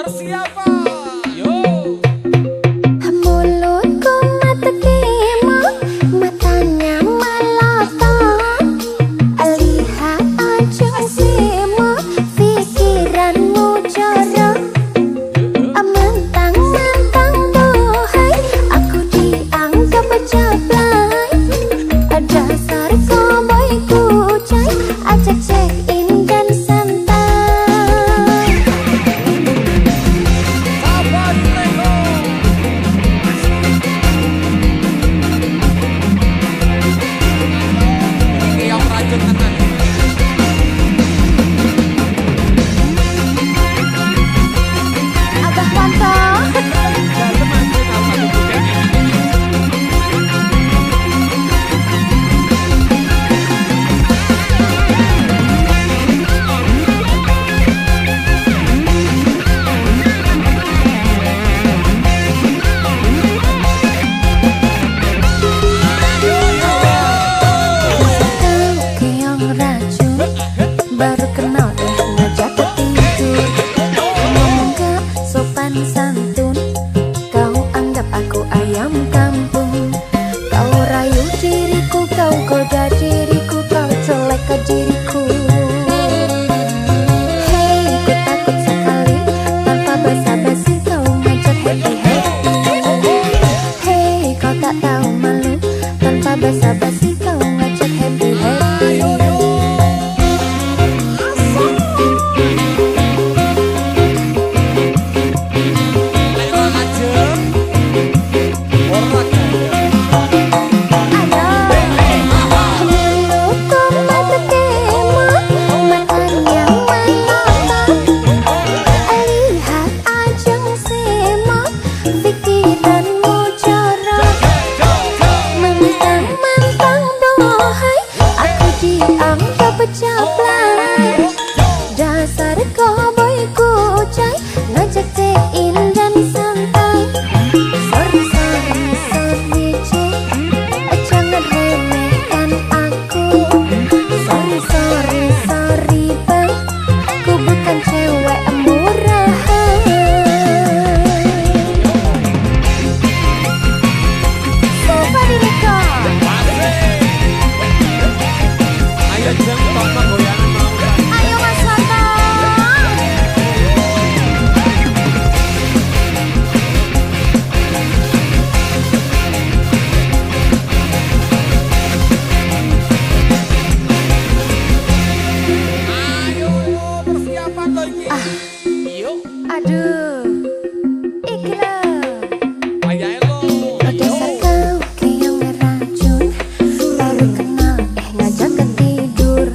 Persiapan. Yo. Mulutku matekimo, matanya melotot. Lihat aja simo, pikiranmu jorok. Mentang-mentang bohai, aku dianggap jablay. Dasar cowboy kucai, ajak check in dan santai. Sabar Lego. Ini yang rajin tenan. Abah Pantong. Dalem aja nama tubuhnya. Keong racun, baru kenal ngajak tidur. Ngomong gak sopan santun, kau anggap aku ayam kampung. Kau rayu diriku, kau goda diriku, kau colek ke diriku. Hei, ku takut sekali, tanpa basa-basi kau ngajak happy-happy. Hei, kau tak tahu malu, tanpa basa-basi kau ngajak happy-happy. Lego aja. Ora kaya. Mulutku matekimo, matanya melotot. Lihat aja simo, pikiranmu jorok. Mentang-mentang bohai, aku dianggap jablay. Dasar cowboy kucai, ngajak check in dan santai. Sorry, sorry, sorry, cek, jangan remehkan aku. Sorry, sorry, sorry, bang, ku bukan cewek murahan. Coba direkod. Ayo jeng tonton goyangan mau. Ayo Mas Pantong. Ayo persiapan lagi. Yuk. Aduh, iki lho. Ayahe lo. Dasar kau keong racun, baru kenal ngajak ke tidur.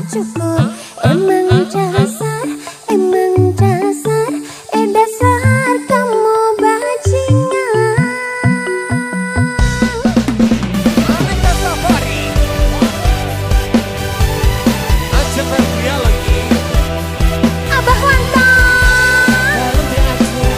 cukur. Emang dasar, dasar kamu bajingan. Aneka Safari Aja Ferbria lagi Abah Wanton. Lalu di Aceh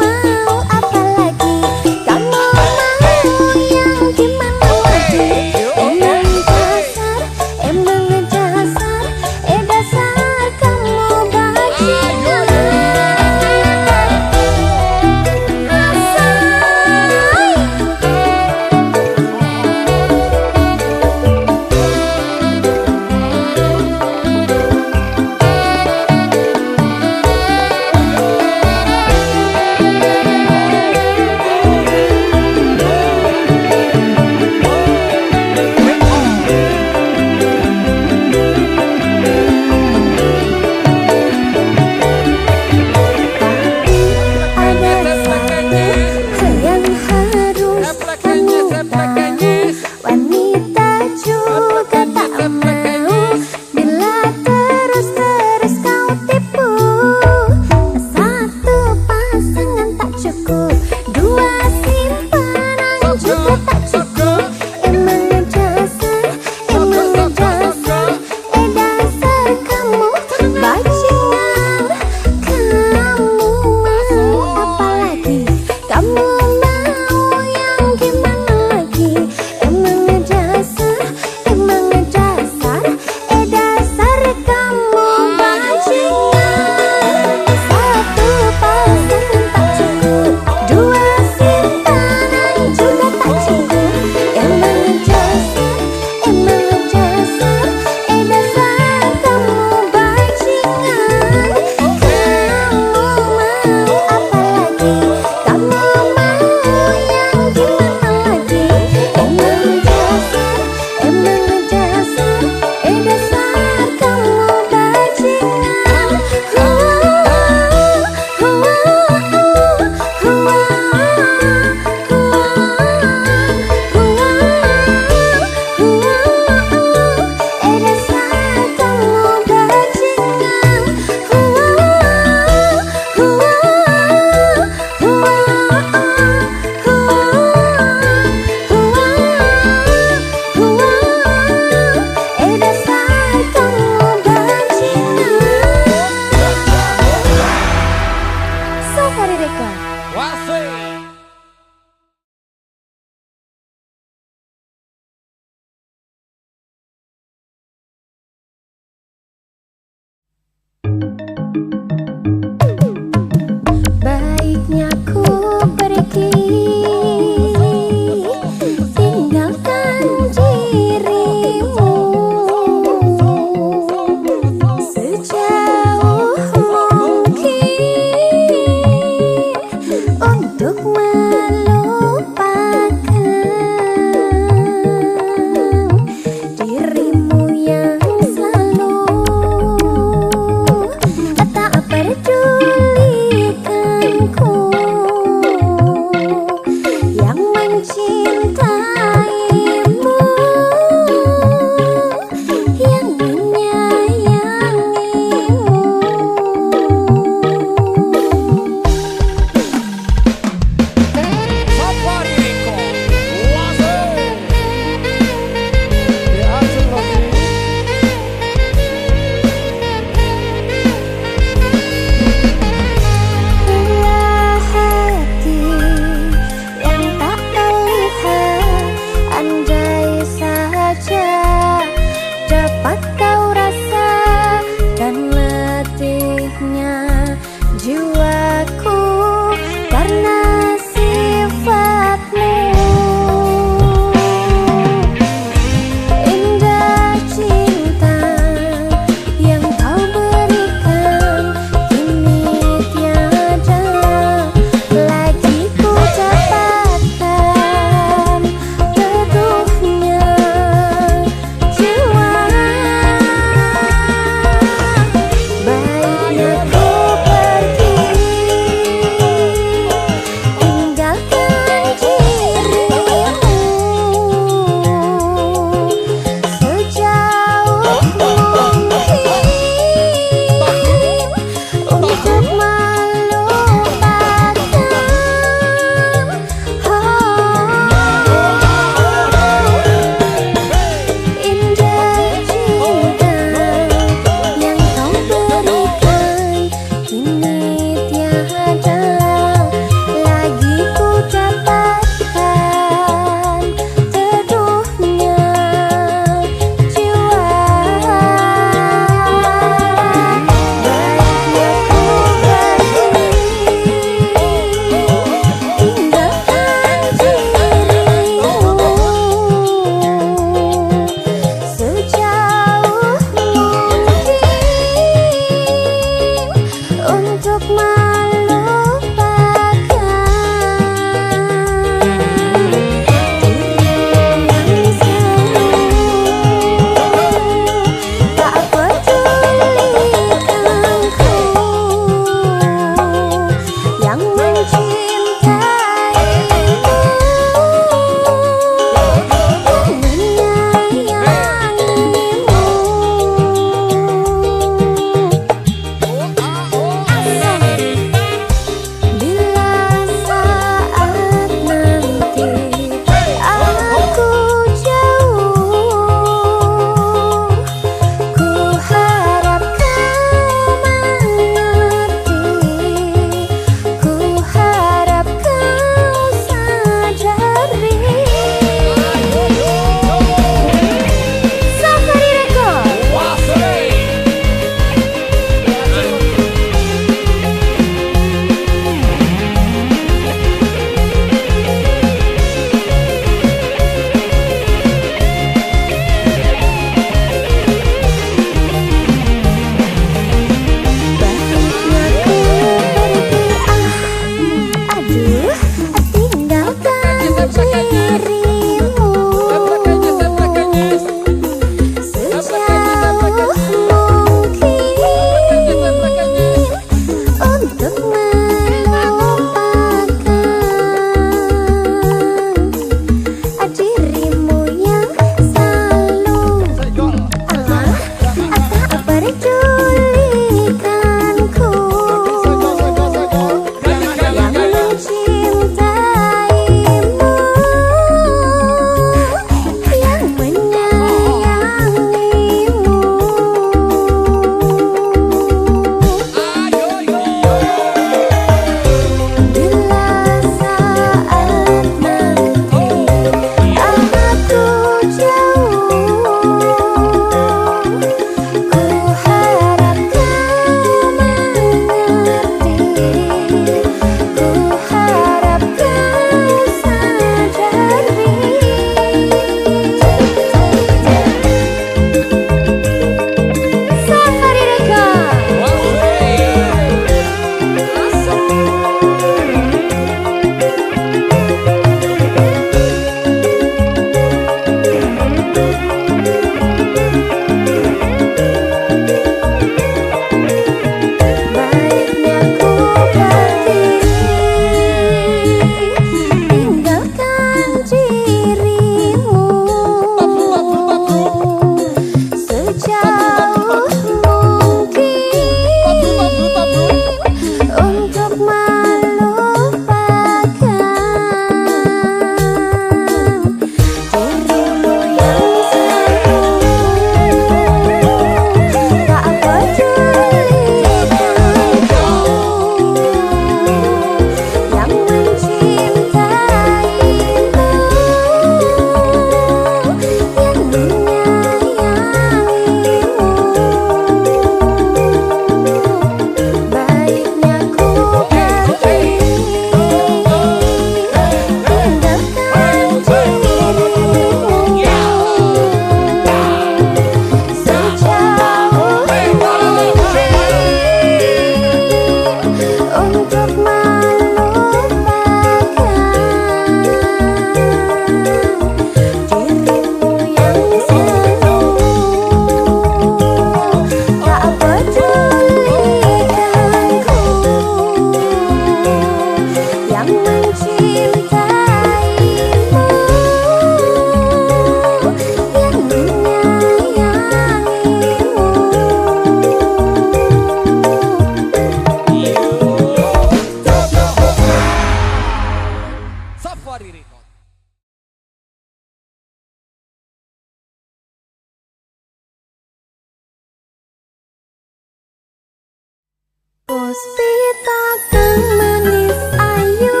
Puspita kang manis ayu,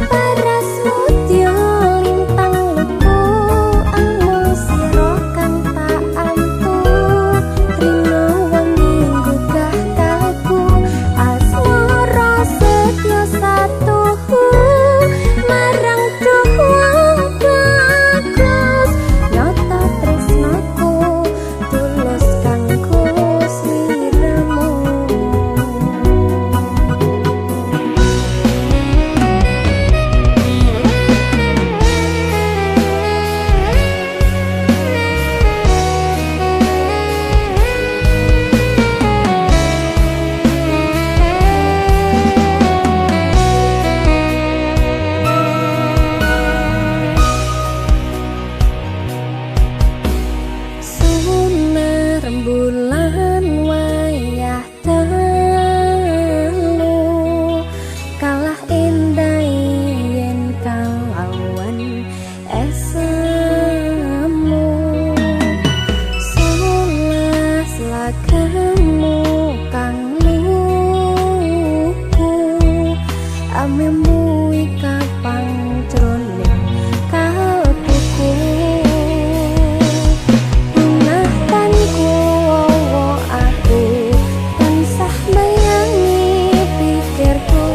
paras mutya lintang luku, amung sira kang tak antu, rina wengi gugah kalbu, asmara setya satuhu, marang wong bagus, nyata tresnaku, tulus kanggo sliramu. Sunar rembulan wayah dalu, kalah indah yen kalawan esemu. Sulas lagamu kang luku, amemu kapang jroning kalbuku. Ingatanku aku tansah bayangi pikirku,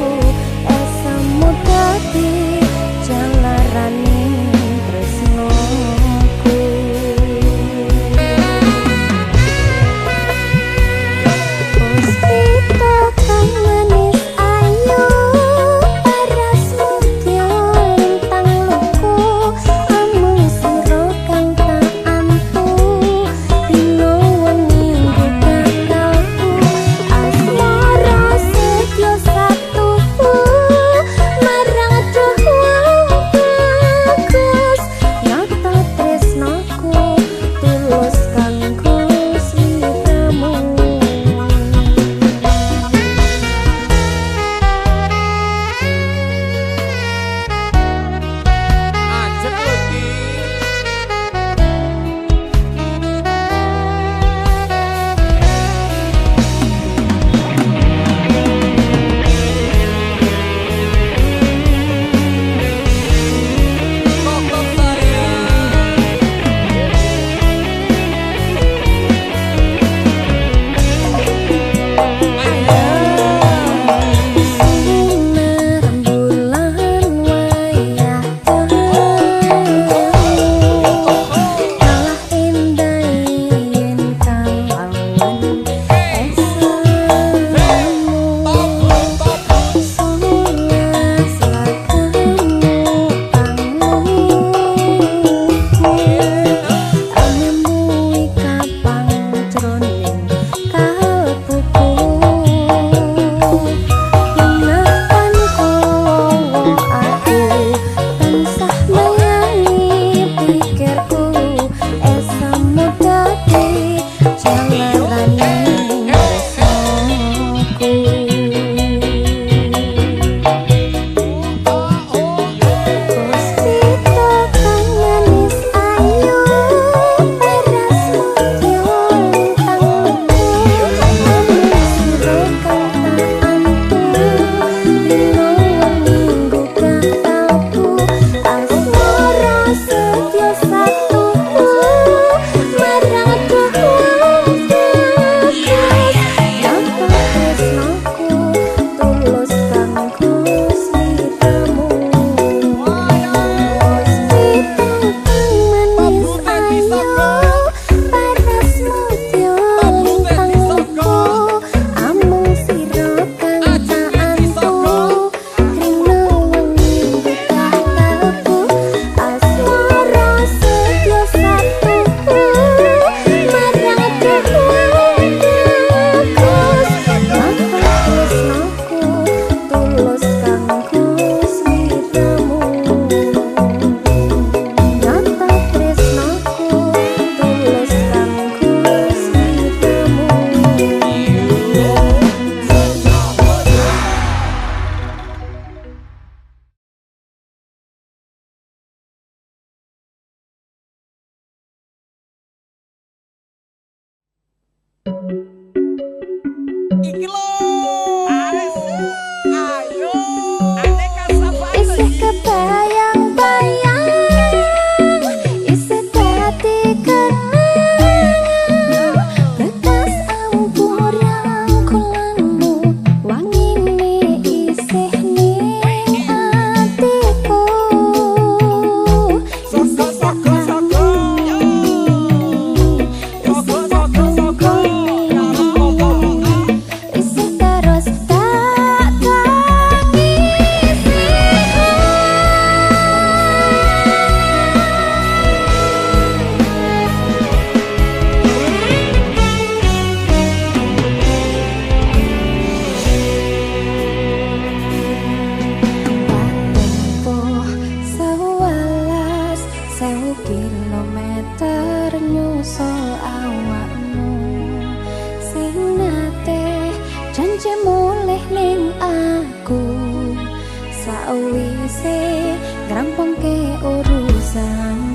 esamu dadi jalaraning tresnoku. Puspita kang manis ayu, paras mutya lintang luku, amung sira kang tak antu, rina wengi gugah kalbu, asmara setya satuhu, marang wong bagus, nyata tresnaku, tulus kanggo sliramu. Ajak lagi. Pokok Sunar rembulan wayah dalu, kalah indah yen kalawan esemu. Sulas lagamu kang luku, amemu kapang jroning kalbuku. Ingatanku aku tansah bayangi pikirku, esamu dadi jalaraning tresnoku. Puspita kang manis ayu, paras mutya lintang luku, amung sira kang tak antu, rina wengi gugah kalbu, asmara setya satuhu, marang wong bagus, nyata tresnaku, tulus kanggo sliramu. Puspita kang manis ayu, paras mutya lintang luku, amung sira kang tak antu, rina wengi gugah kalbu, asmara setya satuhu, marang wong bagus, nyata tresnaku, tulus kanggo sliramu. Nyata tresnaku, tulus kanggo sliramu. Iki lho. ternyusul awakmu sing nate janji mulih ning aku sawise ngrampungke urusanmu.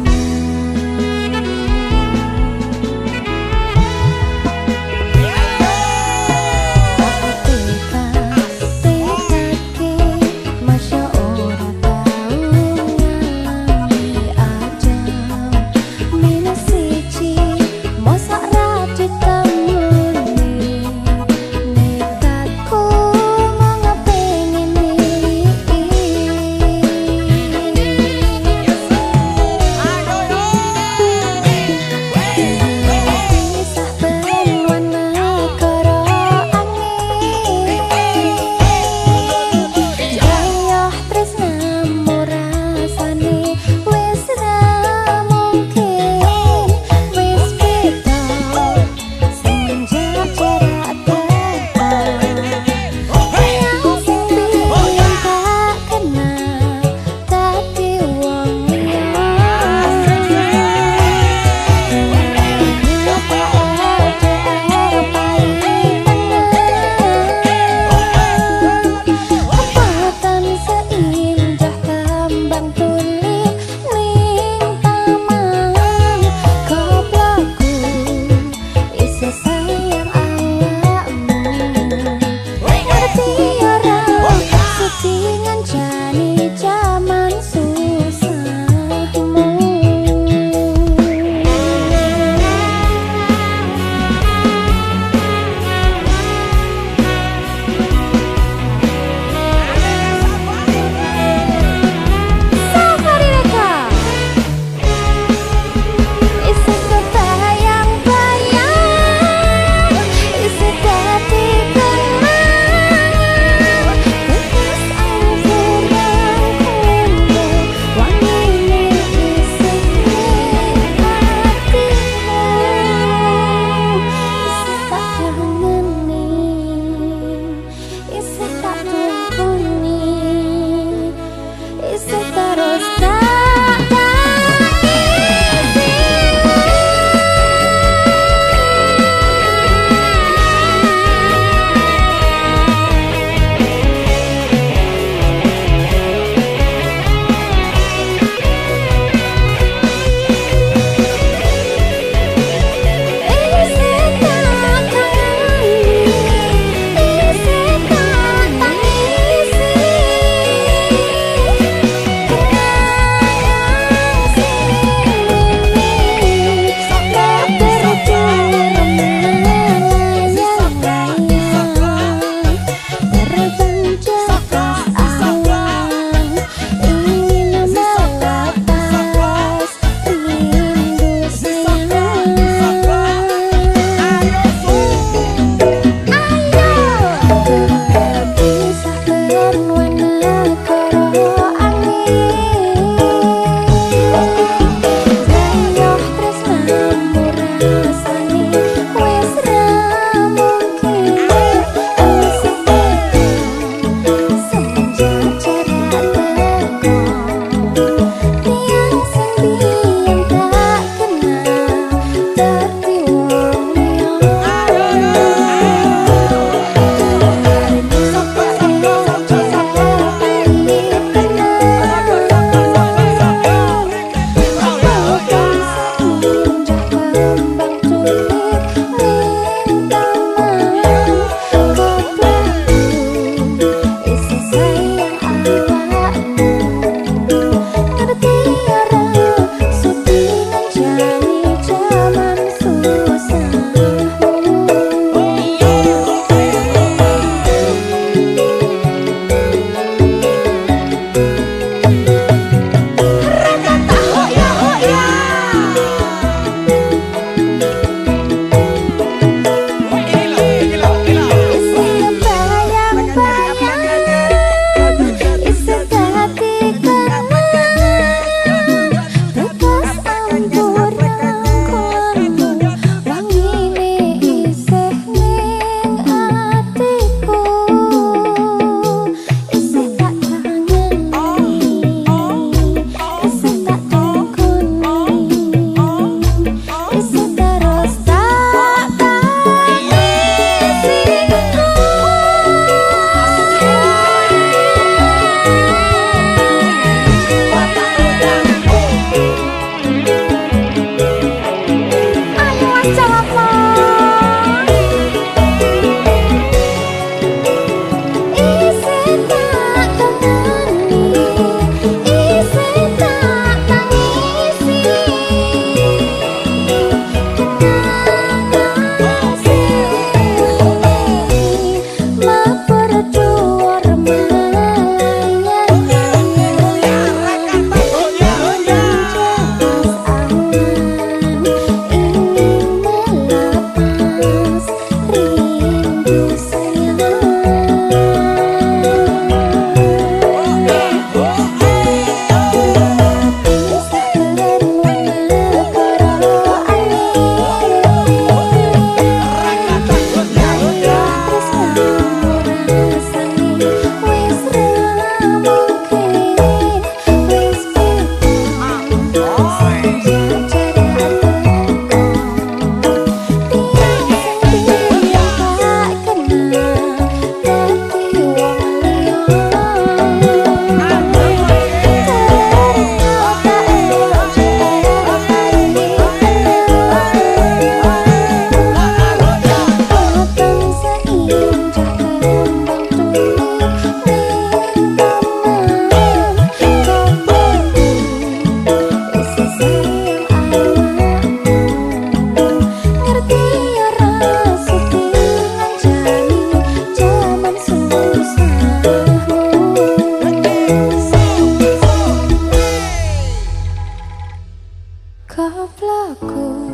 aku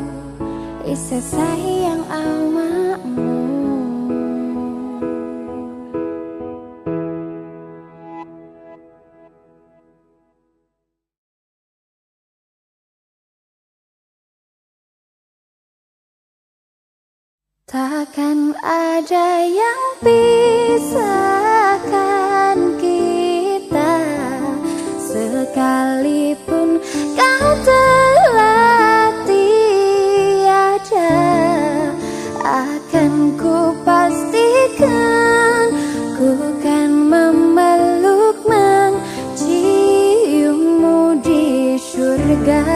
bisa sayang amamu. Takkan ada yang pisahkan kita, sekalipun kau telah tiada. Akan ku pastikan ku kan memeluk menciummu di surga.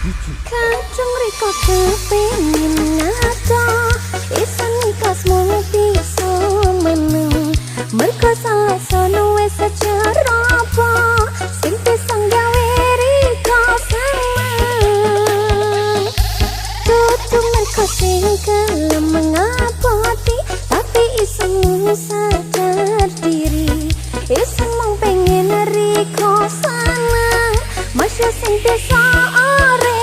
Kadung riko kepingin ngato isan ikhlas mung bisa meneng mergo salah sono wis secara apa sing pisang gawe riko seneng tutu mergo sing gelem mengapoti tapi isan mung sadar diri isan mung pengen riko seneng masya sing bisa arep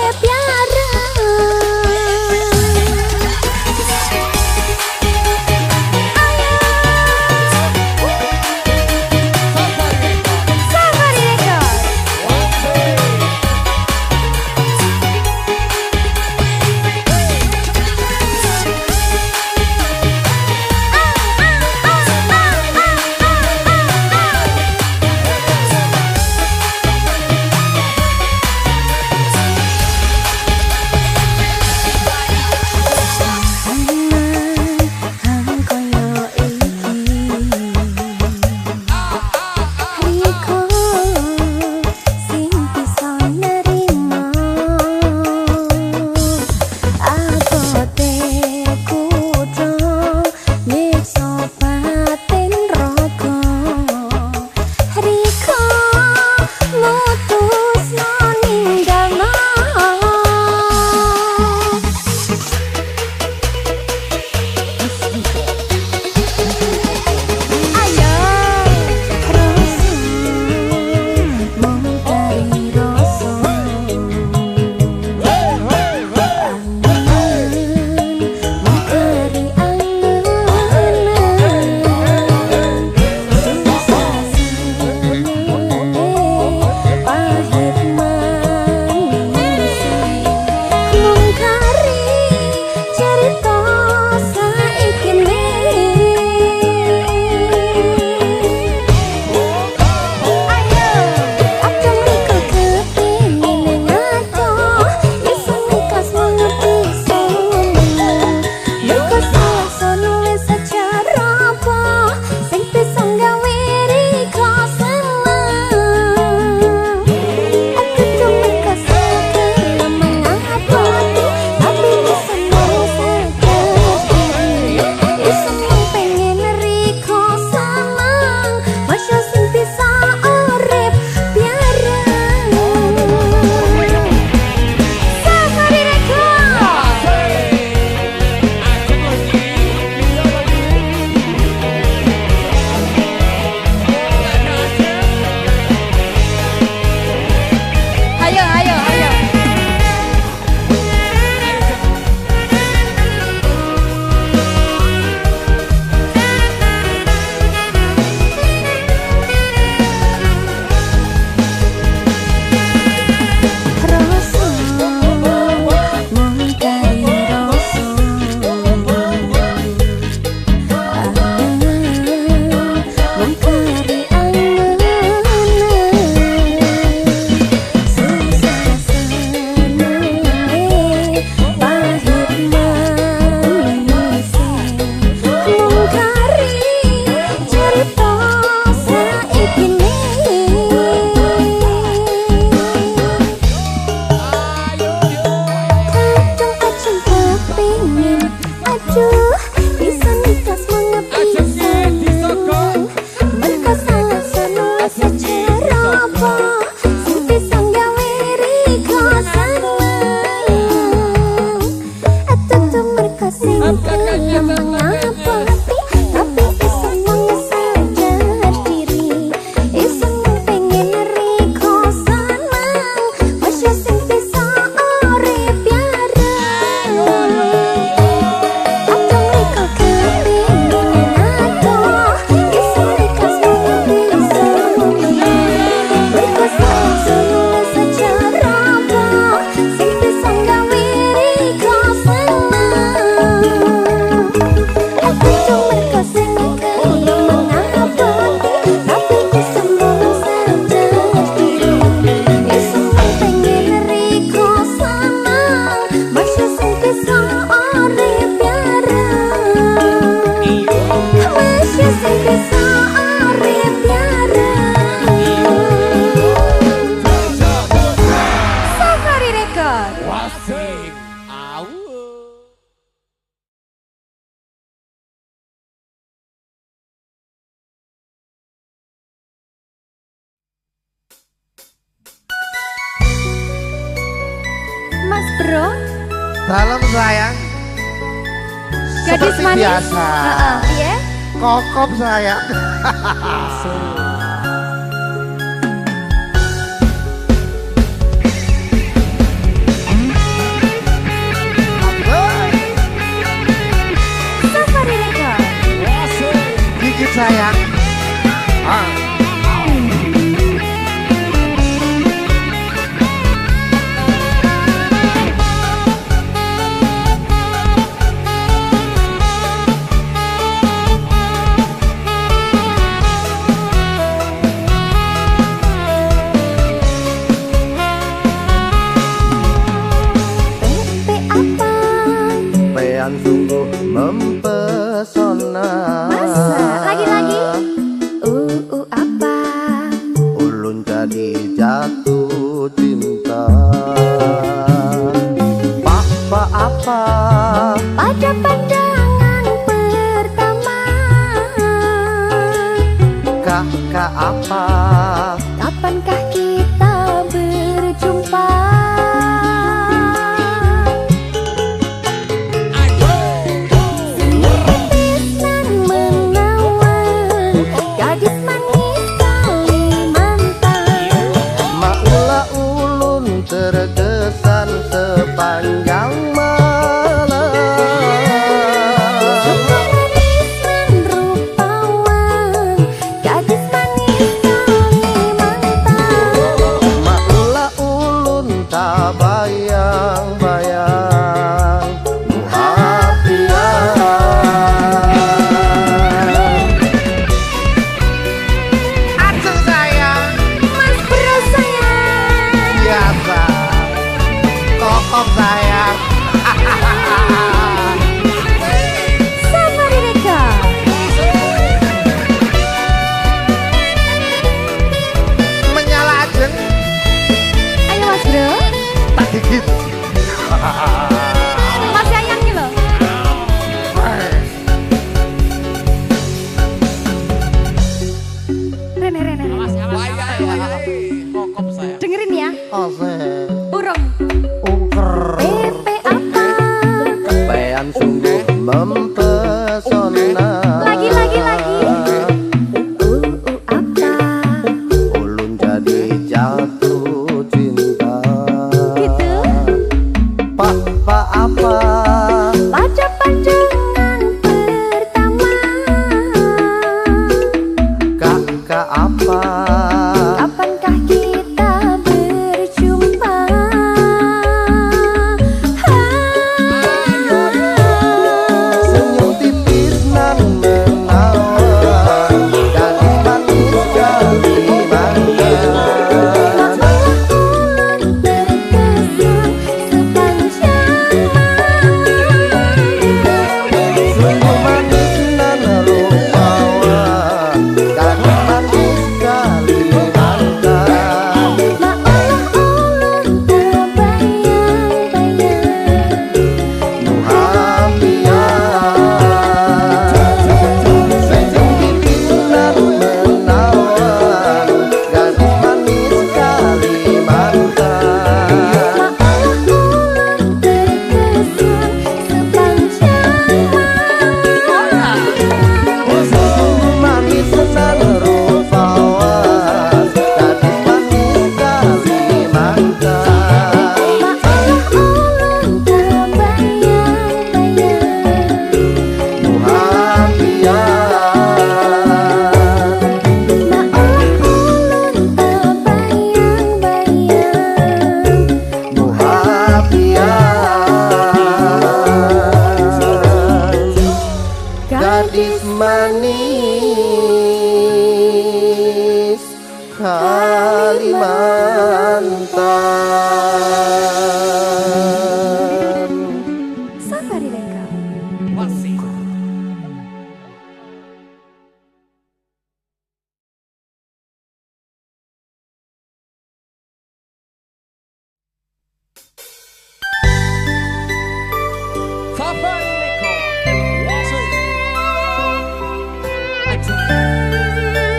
Bro. Dalam sayang. Gadis Seperti manis. biasa. Iya. Kokop sayang. Safari Record. Gigit sayang. Yang sungguh mempesona. Masa? Lagi-lagi? Apa? Ulun jadi jatuh cinta. Papa apa? Pada pandangan pertama. Kakak apa? Kapankah kita berjumpa? Terkesan sepanjang malam. Manis dan rupawan, gadis manis Kalimantan. Maklah ulun tak bayang-bayang muhafian. Aceng sayang. Mas Bro sayang. Biasa. Kokop sayang. Safari Record. Menyala Aceng. Ayo Mas Bro. Tak gigit. Mas sayang nih loh. Rene. Kokop sayang. Dengerin ya. Ose Urung. ungker. PP apa? Bayan sungguh mempesona. Lagi. Apa? Ulun jadi jatuh cinta. Gitu. Papa apa? Pada pandangan pertama. Kakak apa? Kapankah kita berjumpa? Senyum tipis nan menawan. Gadis manis Kalimantan. Sungguh manis nan rupawan. Gadis manis Kalimantan. Senyum tipis nan menawan. Gadis manis Kalimantan. Sungguh manis nan rupawan. Gadis manis Kalimantan. Gadis manis Kalimantan. Safari Record. Masih. Safari Record. Masih.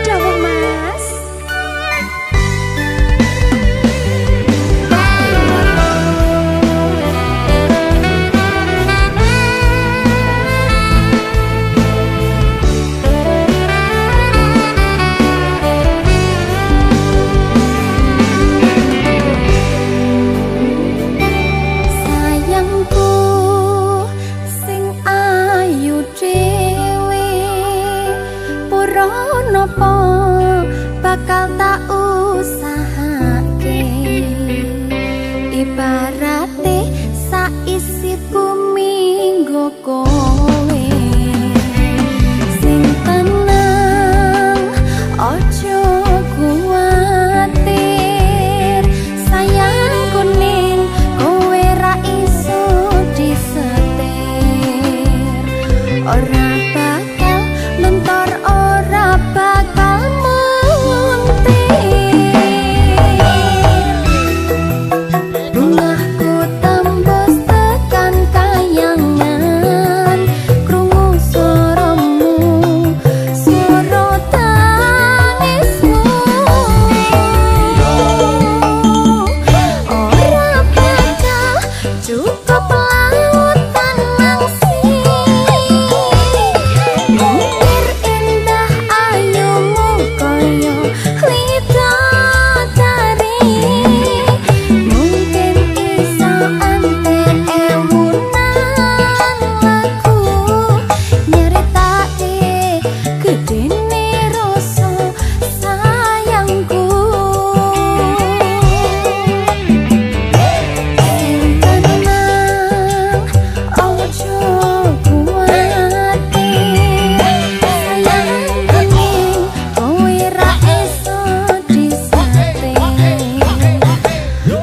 Dawuh Mas.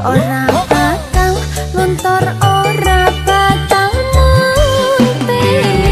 ora bakal luntur ora bakal munting.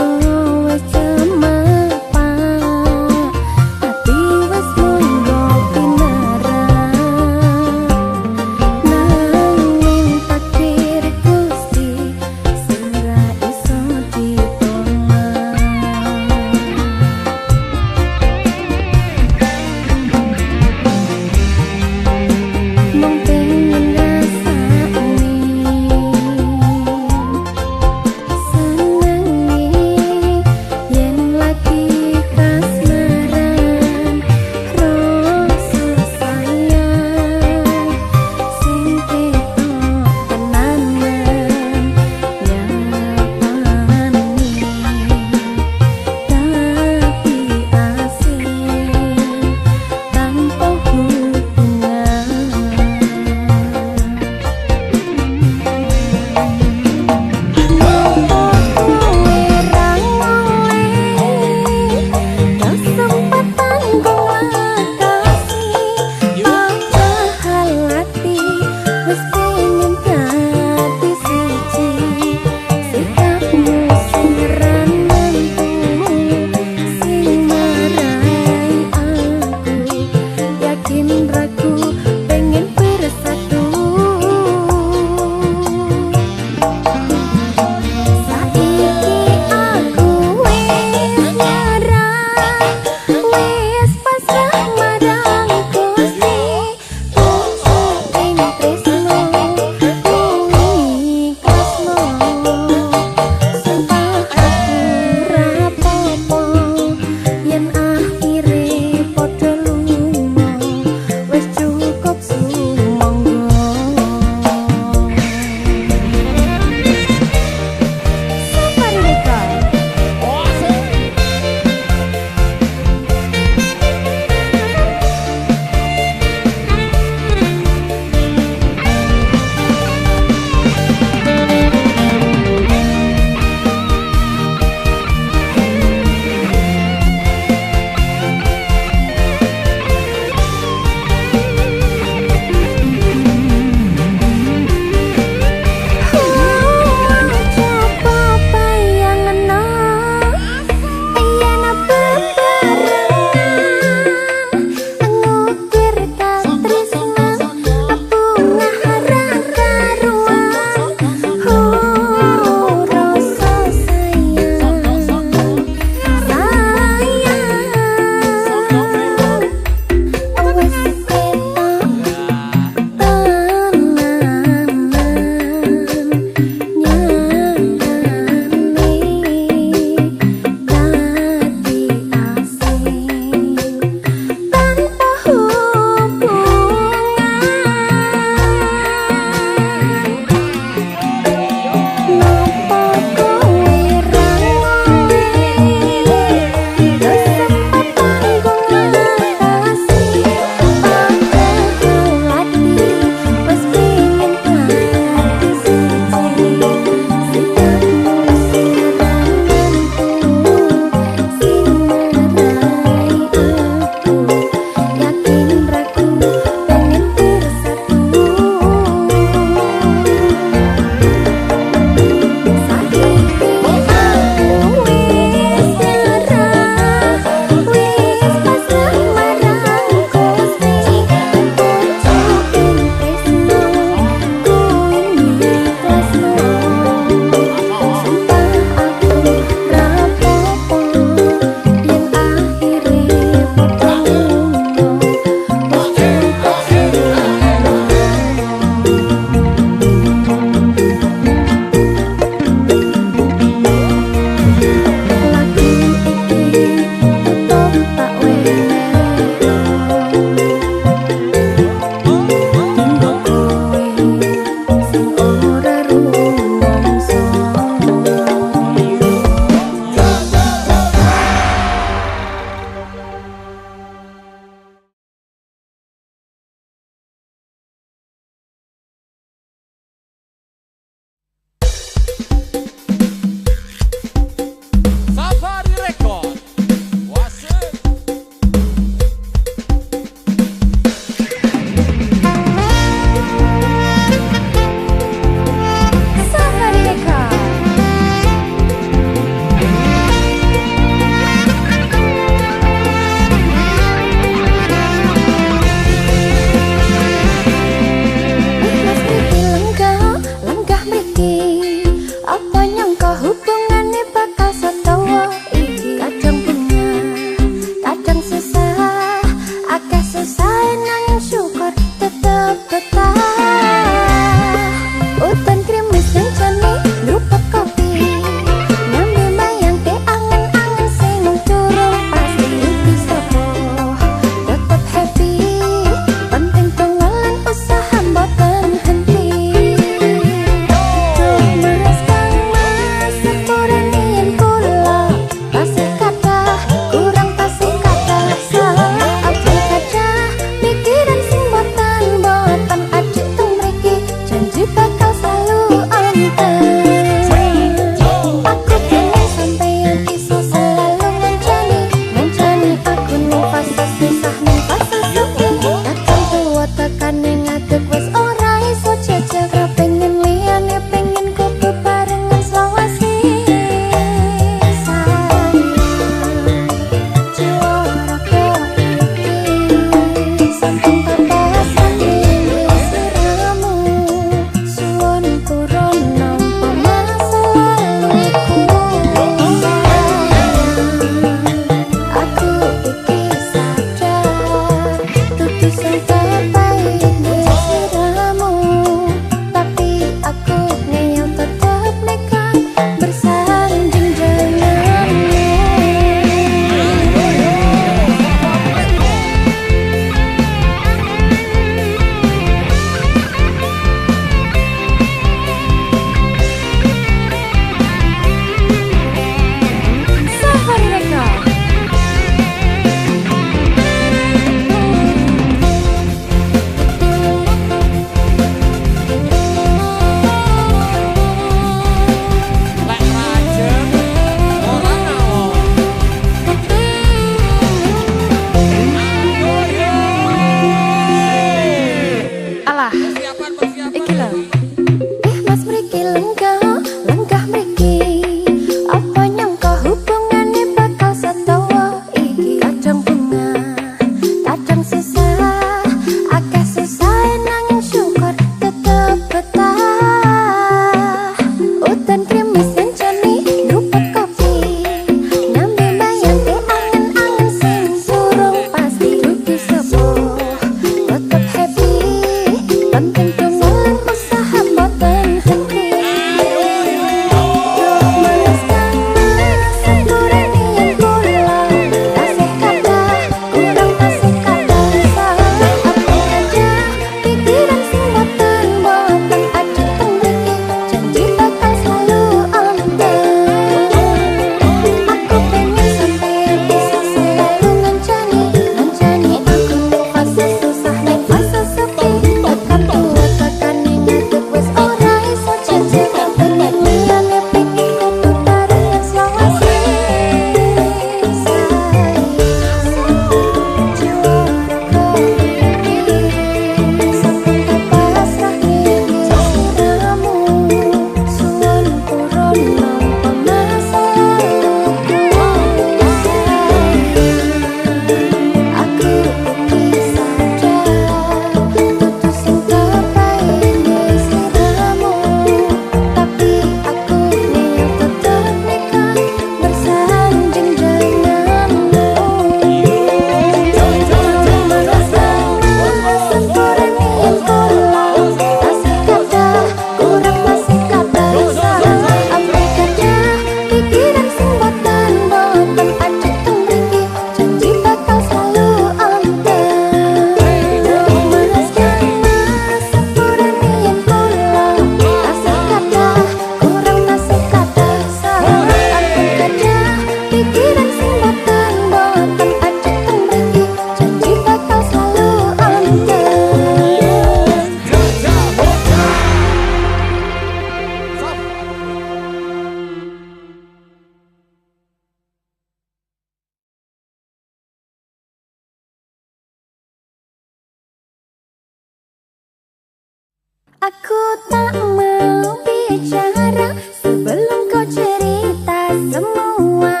Aku tak mau bicara sebelum kau cerita semua.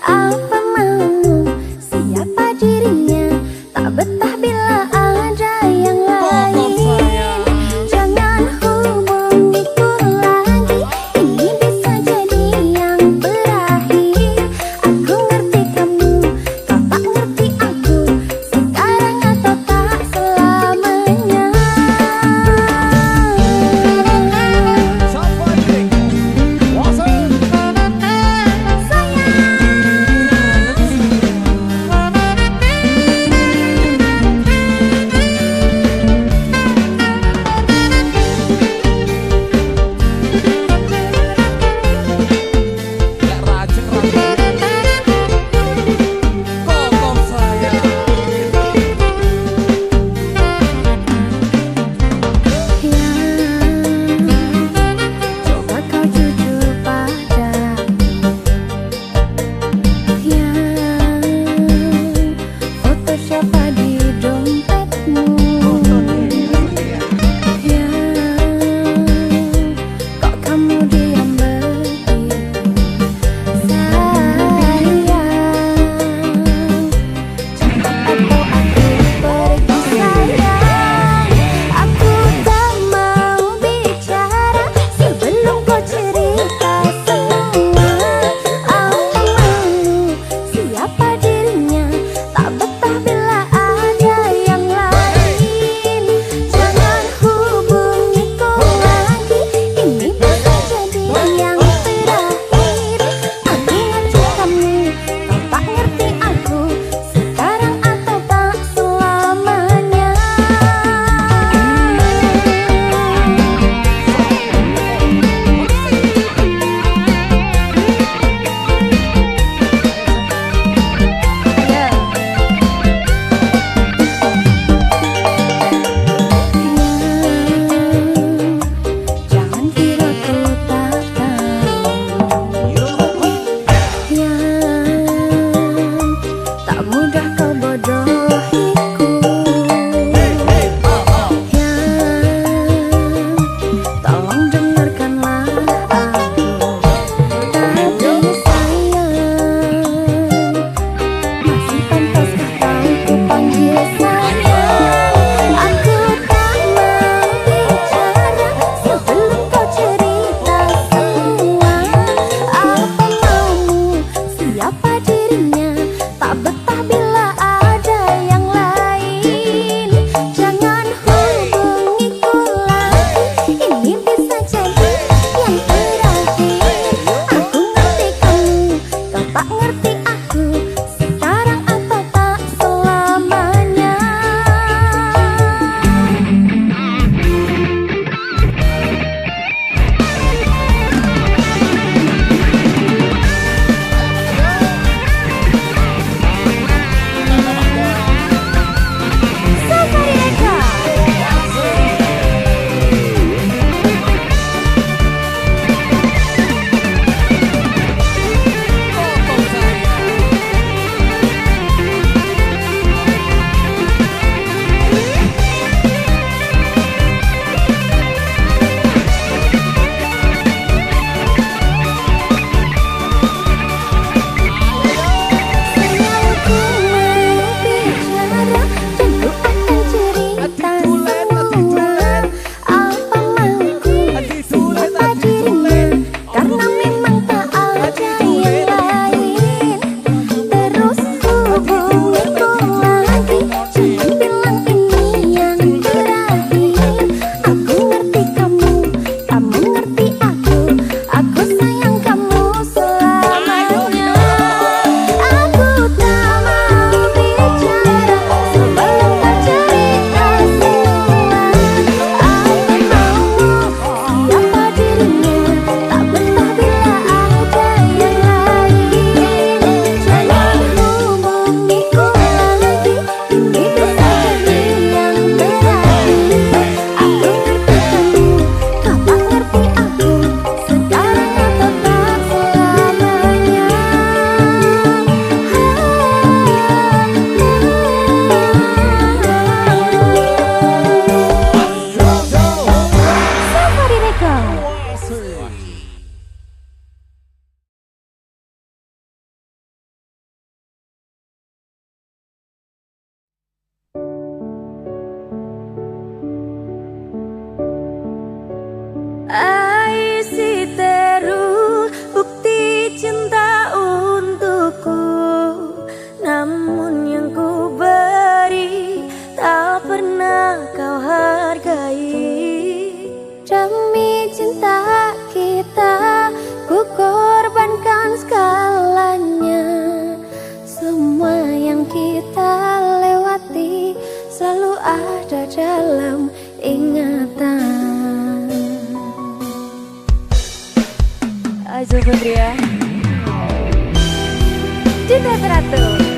Apa maumu, siapa dirinya, tak betah bila ada yang lain. Jangan hubungiku lagi, ini bisa jadi yang berakhir. Aku ngerti kamu, kau tak ngerti aku, sekarang atau tak selamanya. Demi cinta kita, ku korbankan segalanya. Semua yang kita lewati selalu ada dalam ingatan. Azul Putria Cinta Teratur.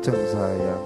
lajeng sayang.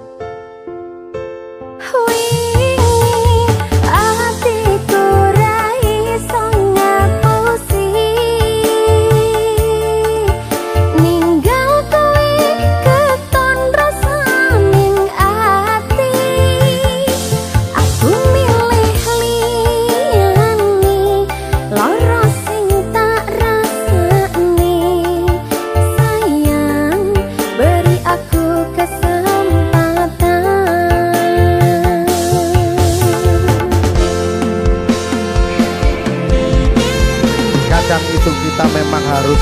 Kadang itu kita memang harus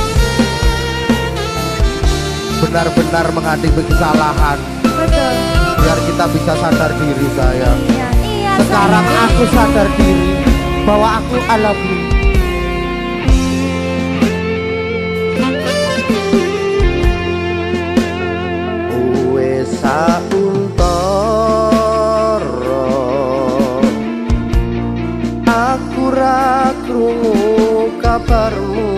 benar-benar menghadapi kesalahan. Betul. Biar kita bisa sadar diri sayang. Iya, Sekarang sayang. aku sadar diri bahwa aku I love you. Wes sauntara aku ra krungu kabarmu,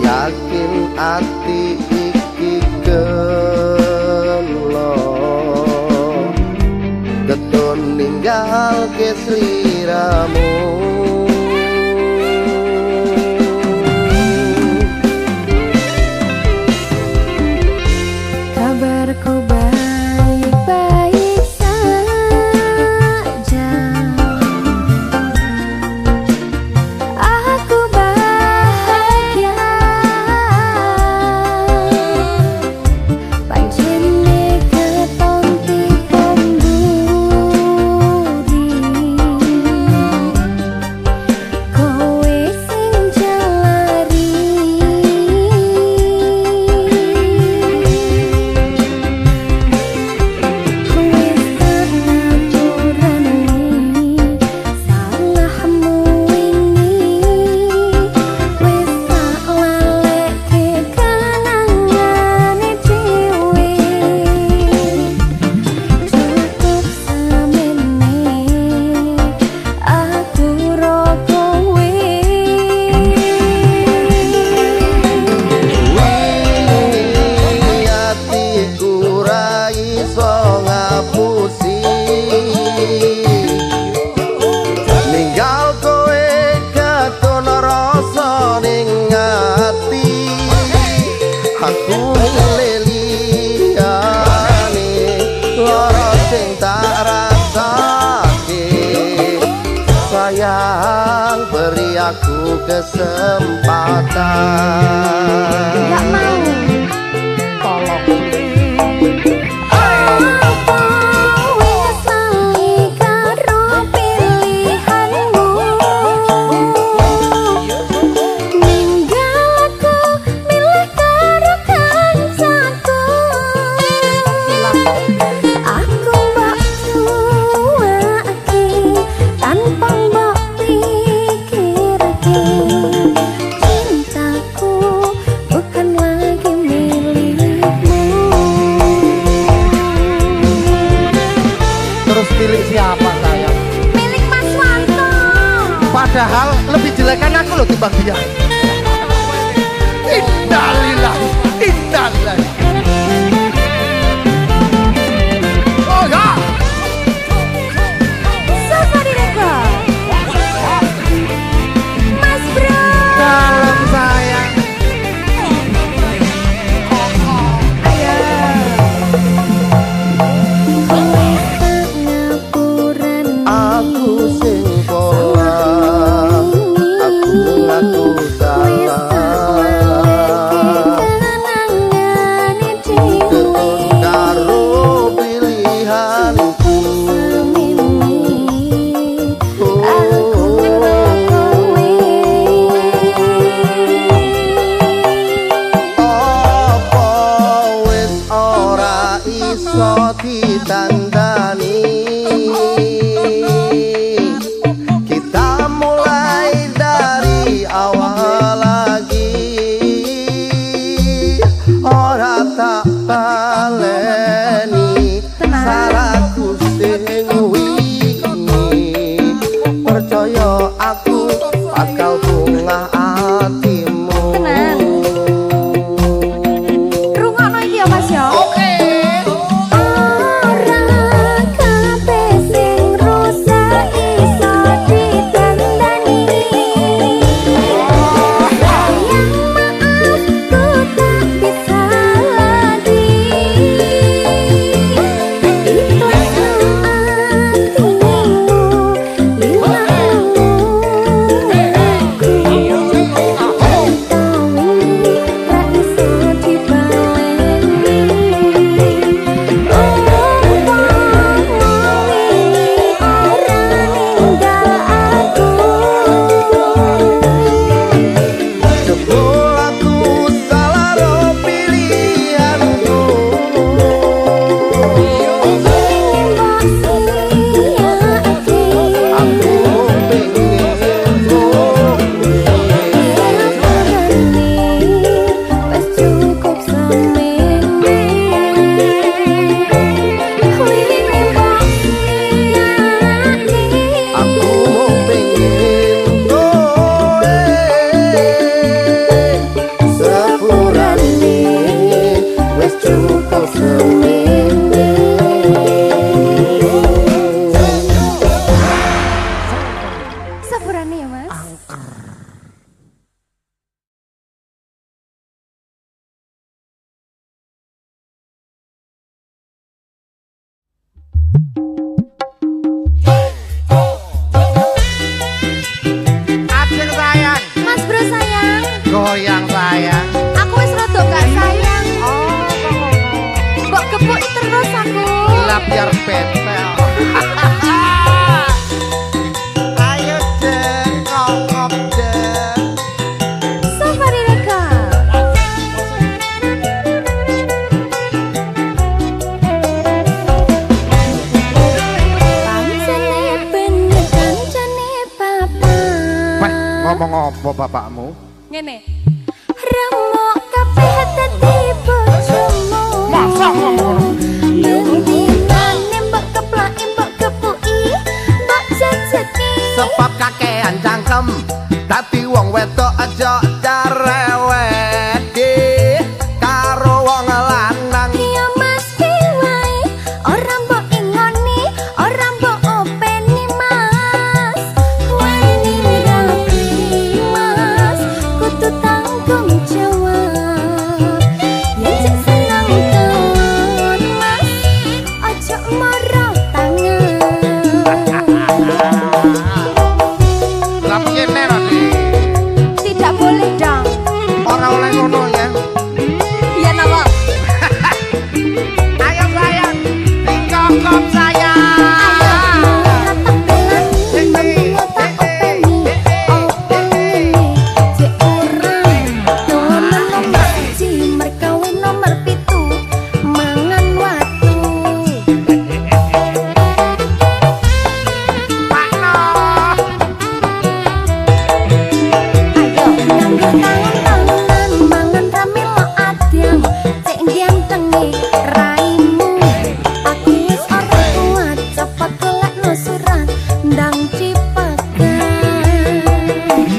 yakin ati iki gelo ketun ninggal ke sliramu. Kabarku baik-baik saja. Aku bahagia. Pancene keton tikung budi. Kowe sing jalari. Aku leliane lara sing tak rasake, sayang beri aku kesempatan. Gak mau. Tolong. Milik siapa sayang? Milik Mas Wanto. Padahal lebih jelek kan aku loh timbang dia. Innalillahi, innalillahi. Oh ya. Safari Record. Mas Bro. Dalam sayang. Ayo. Aku sing pola, aku ngaku salah. Apa bapakmu? Ngene. Remuk kabeh dadi bojomu. Masa ngono? Dinane mbok keplaki mbok kepuki mbok jajaki. Sebab kakean cangkem dadi wong wedok aja cerewet karo wong lanang. Ya Mas wae ora mbok ingoni ora mbok openi Mas. Wani rapi Mas kudu tanggung jawab. Yen cek seneng tenan Mas aja mara tangan. Lah piye nek Tidak boleh dong. ora oleh ngono ya. Iya napa? Ayo sayang, dikokop sayang. Ndang cipakan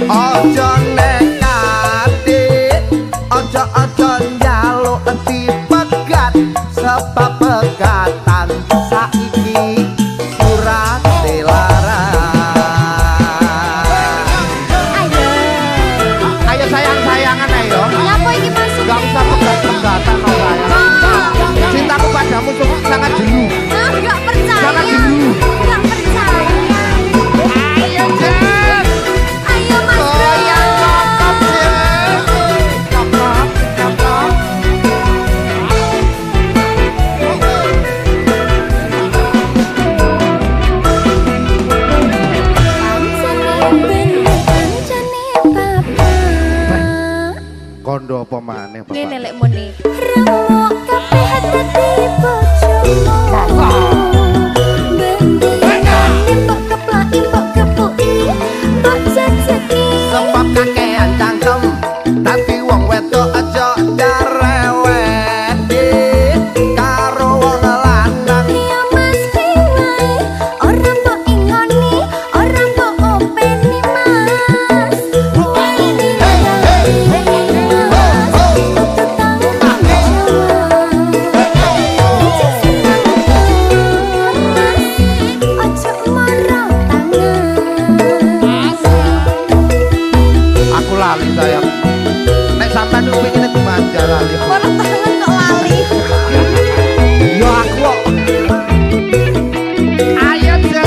Ojo nekati, ojo njaluk dipegat, sebab pegatan saiki surat dilarang. Ayo sayang-sayangan ayo. Ngapa iki maksudnya? Gak usah pegat-pegatan no sayang. Cintaku padamu sangat jenuh. Gak percaya. Sangat jenuh. Gak percaya. Ayo Jen. Ayo Mas Bro. Goyang kokop Jen. Kokop, kokop. Kancane bapak. Kondo apa maneh Bapak? Ngene lek muni. Remuk kabeh dadi bojomu. Bendine mbok keplaki mbok kepuki mbok jajaki. Sebab kakean cangkem dadi wong wedok aja cerewet karo wong lanang. Ya Mas wae ora mbok ingoni ora mbok openi Mas. Wani Aku lali sayang. Nek sampean pengin aku manja lali. Ora tangan kok lali. Yo aku kok. Ayo Jen.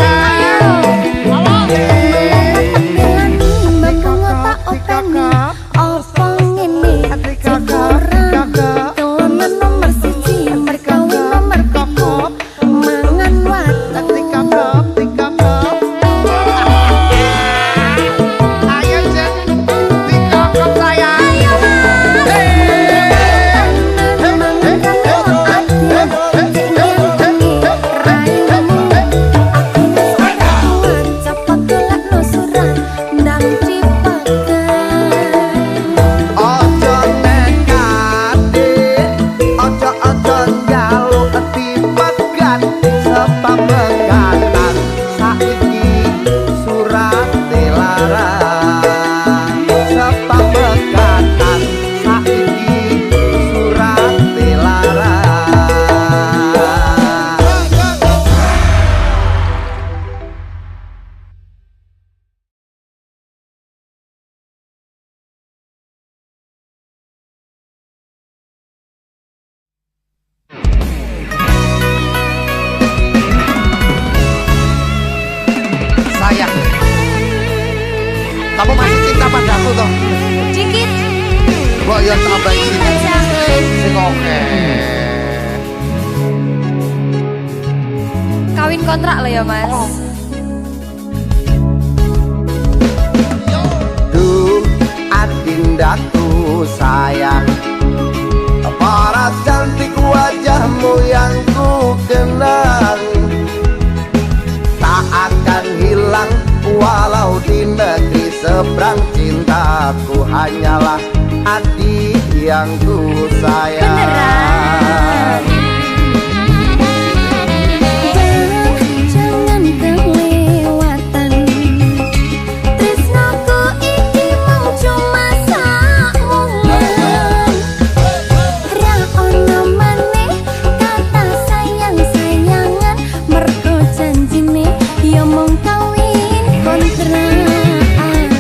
Ayo Jen. Dikokop sayang. Ojo nekati, ojo njaluk dipegat, sebab pegatan saiki surat dilarang. Sebab pegatan saiki surat dilarang. Sayang. Kamu masih cinta padaku toh? Dikit Mbok yo tambahi sini. jangan Sing oke. kawin kontrak lo ya Mas. Duh, adindaku sayang, paras cantik wajahmu yang ku kenang, tak akan hilang walau di negeri seberang cintaku hanyalah adik yang ku sayang. Beneran. Jangan kelewatan, tresnaku iki mung cuma saungan. Ra ono maneh kata sayang-sayangan, mergo janjine ya mung kawin kontrakan.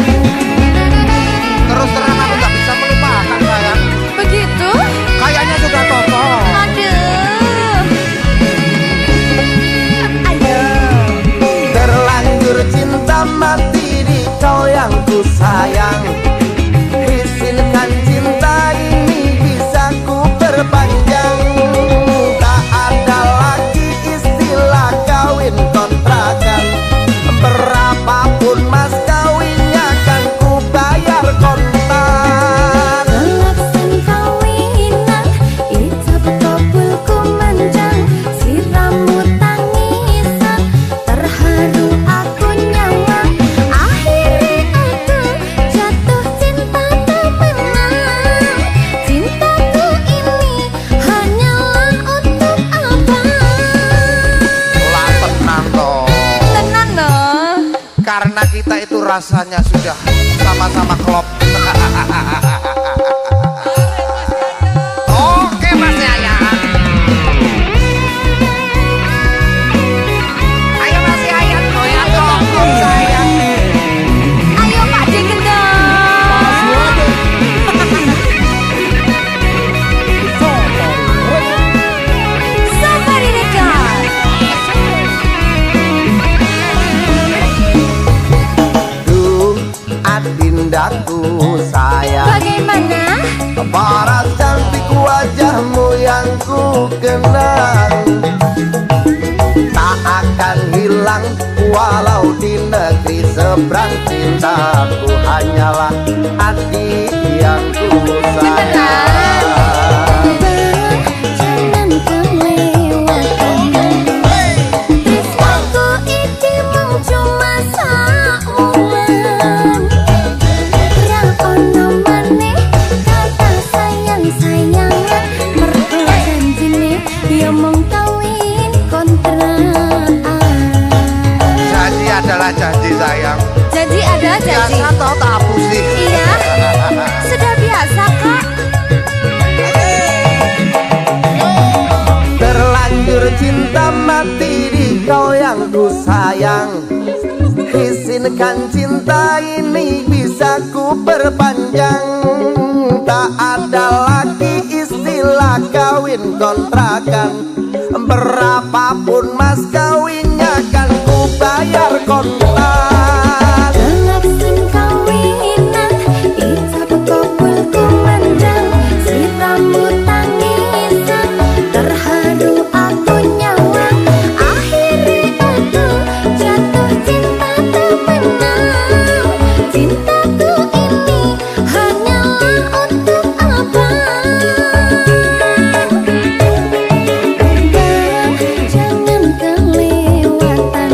Terus terang aku gak bisa melupakan sayang. Begitu? Kayaknya sudah total. Aduh. Ayo. Terlanjur cinta mati di kau yang ku sayang. Izinkan cinta ini bisa ku perpanjang. Tak ada lagi istilah kawin kontrakan. Berapapun mas kawinnya kan ku bayar kontan. Laksan kawinan, ijab kabul kumanjang, siramu tangisan, terharu aku nyawang. Akhirnya aku jatuh cinta temenan. Cintaku ini hanyalah untuk abang. Lah tenang toh. Tenang loh. Karena kita itu rasanya sudah sama-sama klop. Oke Mas Yayan. Ayo Mas Yayan, goyang dong sayang. Ayo Pak D Gendong. Safari Record. Duh, adindaku sayang, Bagaimana? paras cantik wajahmu yang ku kenang. Tak akan hilang walau di negeri seberang, cintaku hanyalah adik yang ku sayang. Jangan kelewatan, tresnaku iki mung cuma saungan. Ra ono maneh kata sayang-sayangan, mergo janjine ya mung kawin kontrakan. Janji adalah janji sayang. Janji adalah janji. Biasa toh tak sih. Iya, sudah biasa kok. Terlanjur cinta mati di kau yang ku sayang. Izinkan cinta ini bisa ku perpanjang. Tak ada lagi istilah kawin kontrakan. Berapapun mas kawinnya kan ku bayar kontan. Laksan kawinan, ijab kabul kumandang, siramu tangisan, terharu aku nyawang. Akhirnya aku jatuh cinta temenan. Cintaku ini hanyalah untuk abang. Jangan kelewatan,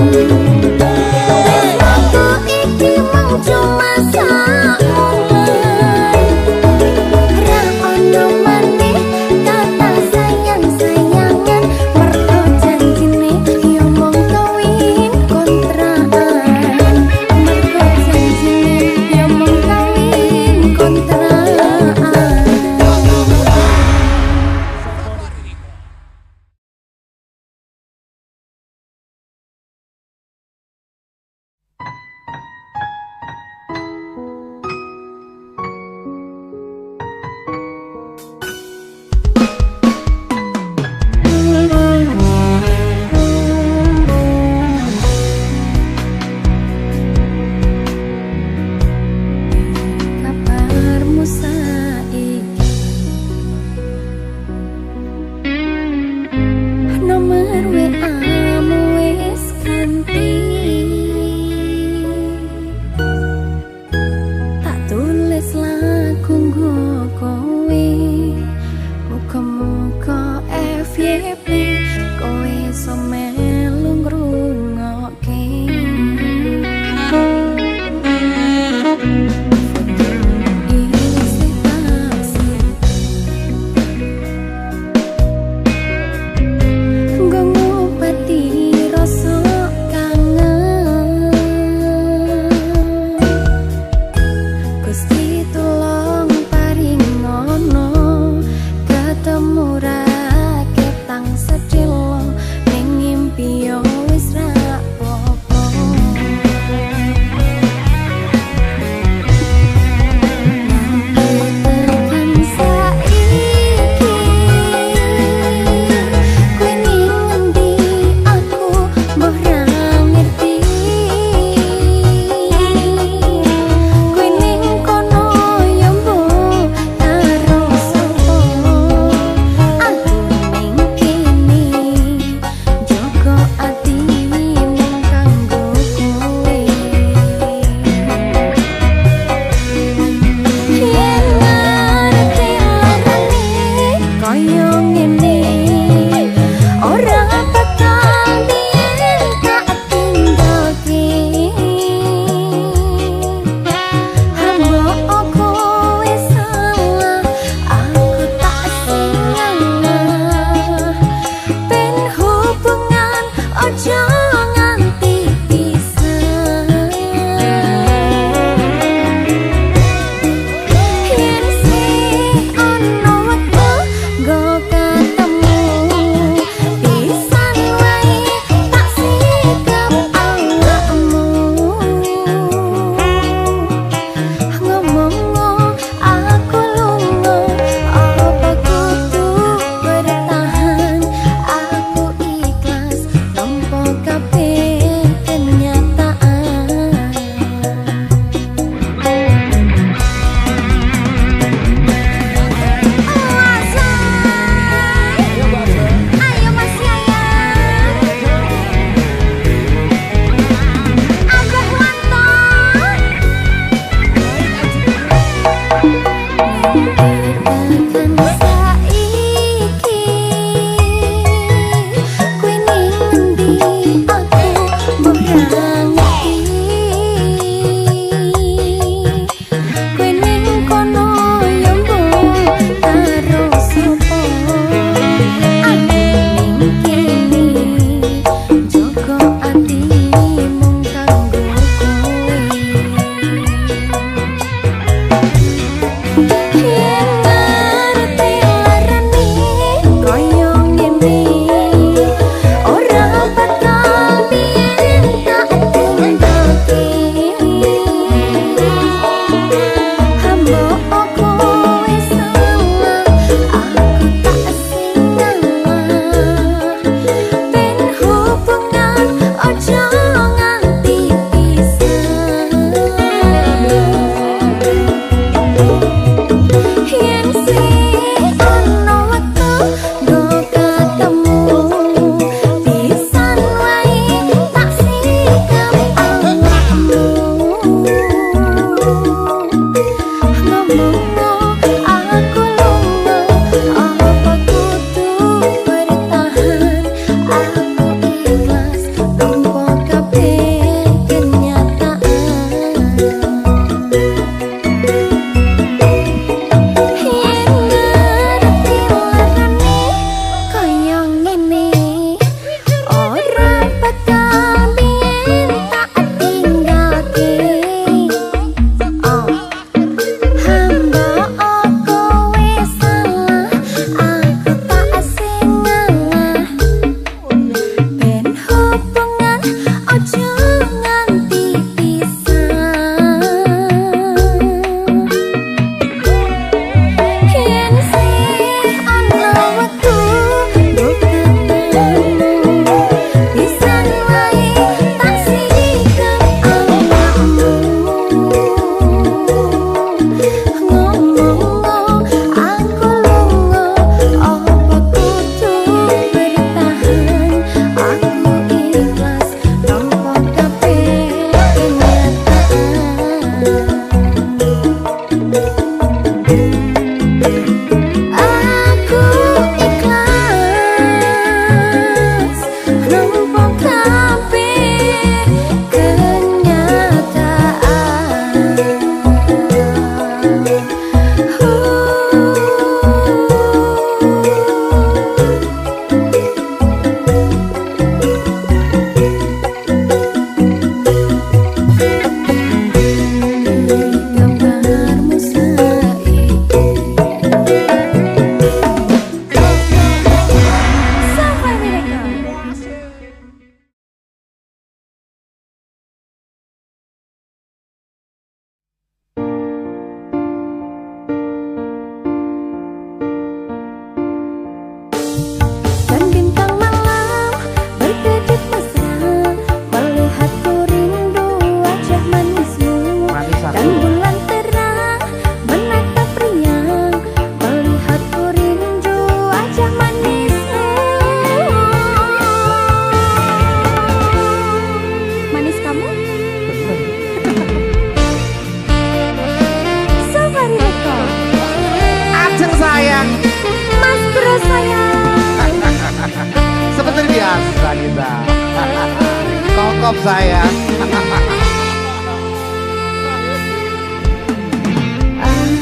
saya.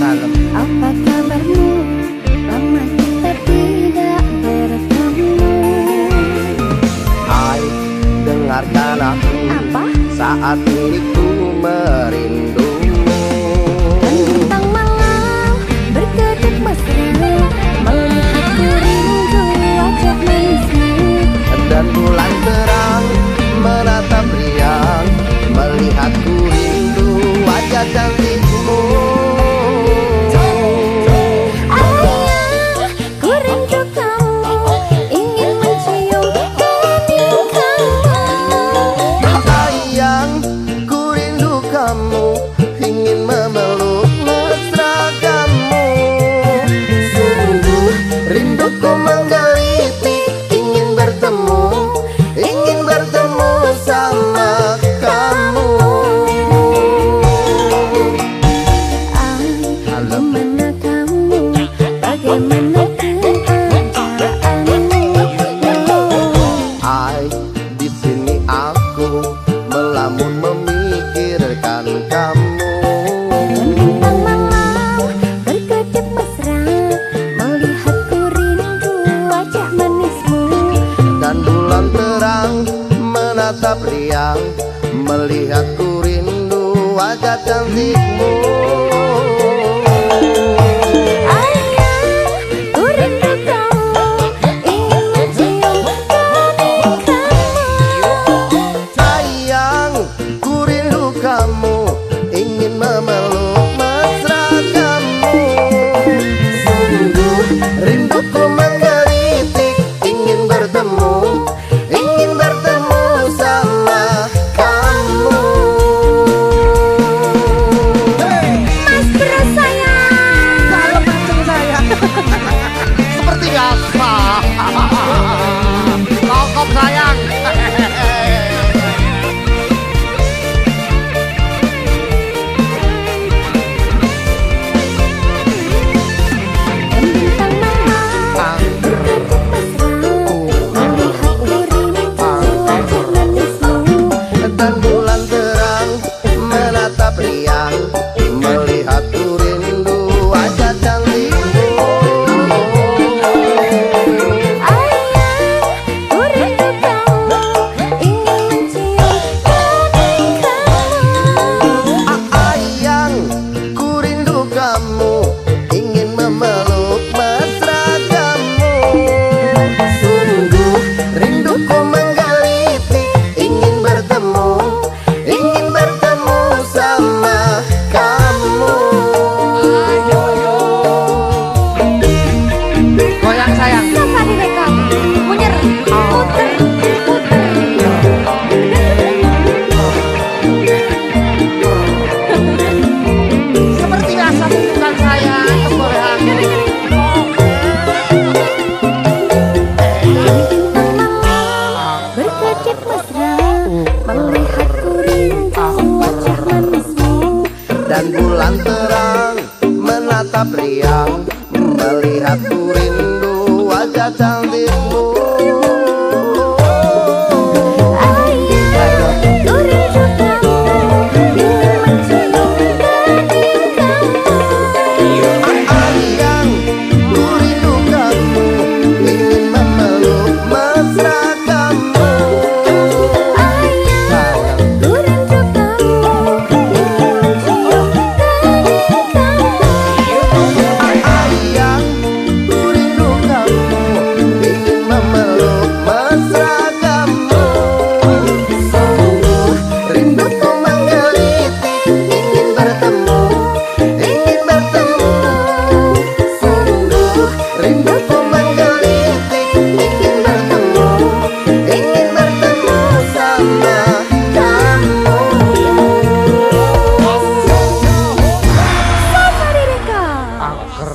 Salam. Apa kabarmu? Lama kita tidak bertemu. Hai, dengarkan aku. Apa? Saat ini ku merindumu. Bentang malam berkedip mesra, melihatku rindu wajah manismu. Dan bulan terang menatap riang, melihatku rindu wajah cantikmu. Ayah, ku rindu kamu, ingin mencium kening kamu. Sayang, ku rindu kamu, ingin memeluk mesra kamu. Sungguh rinduku menggelitik, ingin bertemu sama kamu. Gimana kamu? Bagaimana keadaanmu? Hai, di sini aku melamun memikirkan kamu. Bentang malam berkedip mesra, melihatku rindu wajah manismu. Dan bulan terang menatap riang, melihatku rindu wajah cantikmu. Ayah, ku rindu kamu, ingin mencium kening kamu. Sayang, ku rindu kamu, ingin memeluk mesra kamu. Sungguh rinduku menggelitik, ingin bertemu sama kamu. Mas Bro sayang. Salam macam saya. Seperti biasa. Longkop sayang. Bentang malam berkedip mesra, melihatku rindu wajah manismu. Dan bulan terang menatap riang, melihatku rindu wajah cantikmu. Ayah, ku rindu kamu, ingin mencium kening kamu. Ayang, ku rindu kamu, ingin memeluk mesra kamu. Sungguh rinduku menggelitik, ingin bertemu sama kamu. Goyang sayang. Safari rekam, munyer, puter, puter. Seperti biasa tunjukkan saya kebolehan. Bintang malam berkedip mesra, melihatku rindu wajah manismu. Dan bulan terang menatap riang, melihatku rindu wajah cantikmu. Ayah, ku rindu kamu, ingin mencium kening kamu. Ayang, ku rindu kamu, ingin memeluk mesra kamu. Ayah, ku rindu kamu, ingin mencium kening kamu. Ayang, ku rindu kamu, ingin memeluk mesra kamu. Sungguh rinduku menggelitik, ingin bertemu. Sungguh rinduku menggelitik, ingin bertemu sama kamu. Safari rekam. Angker.